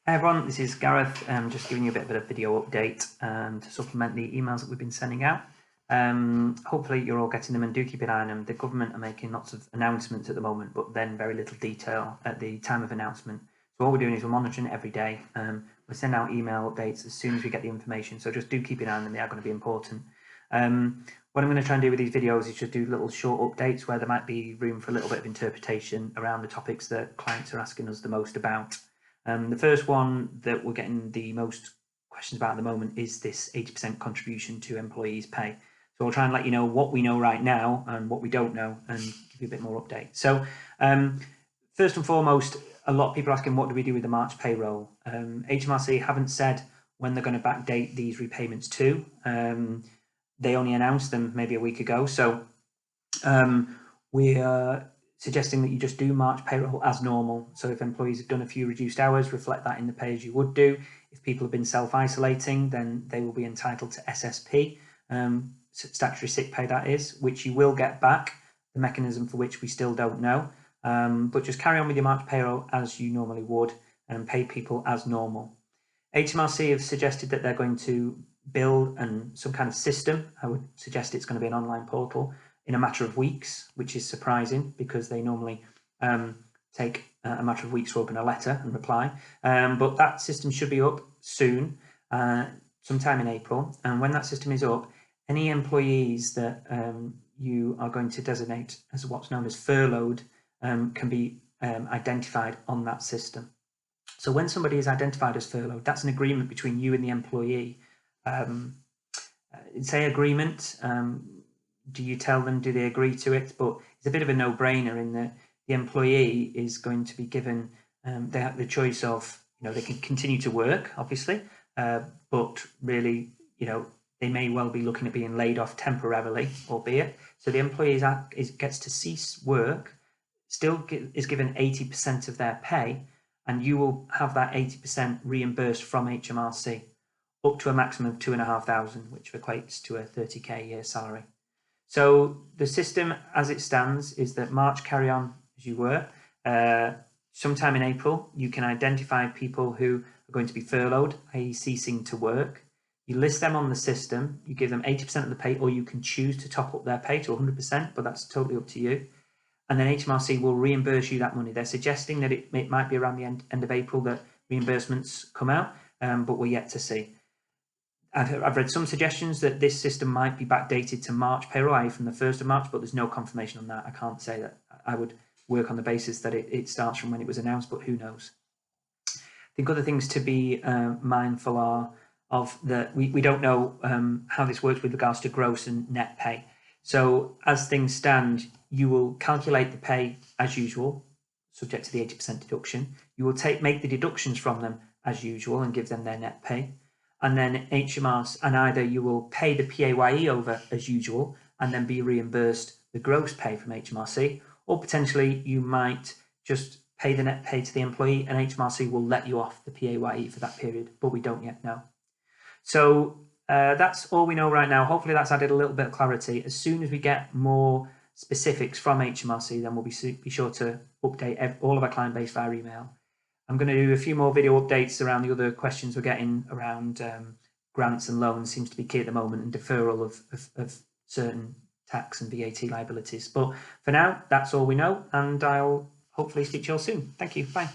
Hi everyone, this is Gareth. Just giving you a bit of a video update to supplement the emails that we've been sending out. Hopefully you're all getting them, and do keep an eye on them. The government are making lots of announcements at the moment, but then very little detail at the time of announcement. So what we're doing is we're monitoring it every day. We send out email updates as soon as we get the information, so just do keep an eye on them. They are going to be important. What I'm going to try and do with these videos is just do little short updates where there might be room for a little bit of interpretation around the topics that clients are asking us the most about. The first one that we're getting the most questions about at the moment is this 80% contribution to employees' pay. So we'll try and let you know what we know right now and what we don't know, and give you a bit more update. So first and foremost, a lot of people are asking, what do we do with the March payroll? HMRC haven't said when they're going to backdate these repayments to. They only announced them maybe a week ago. So we are suggesting that you just do March payroll as normal. So if employees have done a few reduced hours, reflect that in the pay as you would do. If people have been self-isolating, then they will be entitled to SSP, statutory sick pay that is, which you will get back, the mechanism for which we still don't know. But just carry on with your March payroll as you normally would and pay people as normal. HMRC have suggested that they're going to build some kind of system. I would suggest it's going to be an online portal in a matter of weeks, which is surprising because they normally take a matter of weeks to open a letter and reply. But that system should be up soon, sometime in April. And when that system is up, any employees that you are going to designate as what's known as furloughed can be identified on that system. So when somebody is identified as furloughed, that's an agreement between you and the employee. Say agreement, do you tell them, do they agree to it? But it's a bit of a no-brainer in that the employee is going to be given the choice of, they can continue to work, obviously, but really, they may well be looking at being laid off temporarily, albeit. So the employee gets to cease work, still is given 80% of their pay, and you will have that 80% reimbursed from HMRC up to a maximum of 2,500, which equates to a 30k a year salary. So the system as it stands is that March carry on as you were. Sometime in April, you can identify people who are going to be furloughed, i.e. ceasing to work. You list them on the system, you give them 80% of the pay, or you can choose to top up their pay to 100%, but that's totally up to you. And then HMRC will reimburse you that money. They're suggesting that it might be around the end of April that reimbursements come out, but we're yet to see. I've read some suggestions that this system might be backdated to March payroll, i.e. from the 1st of March, but there's no confirmation on that. I can't say that. I would work on the basis that it starts from when it was announced, but who knows? I think other things to be mindful are of that we don't know how this works with regards to gross and net pay. So as things stand, you will calculate the pay as usual, subject to the 80% deduction. You will make the deductions from them as usual and give them their net pay. And then HMRC, and either you will pay the PAYE over as usual and then be reimbursed the gross pay from HMRC, or potentially you might just pay the net pay to the employee and HMRC will let you off the PAYE for that period, but we don't yet know. So that's all we know right now. Hopefully that's added a little bit of clarity. As soon as we get more specifics from HMRC, then we'll be sure to update all of our client base via email. I'm going to do a few more video updates around the other questions we're getting around grants and loans. Seems to be key at the moment, and deferral of certain tax and VAT liabilities. But for now, that's all we know, and I'll hopefully speak to you all soon. Thank you. Bye.